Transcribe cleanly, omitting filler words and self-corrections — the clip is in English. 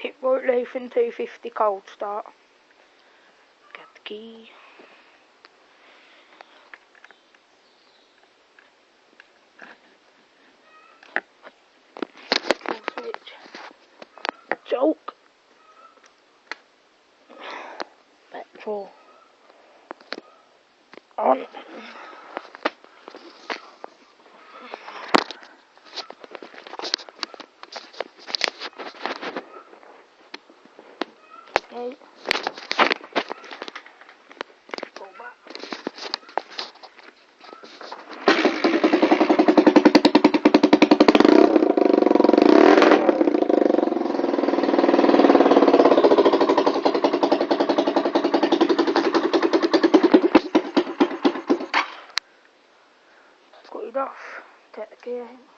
Pit right leaf and 250 cold start. Get the key. Full switch. Choke. Petrol. On. Okay. Go back. Got it off. Take the key out.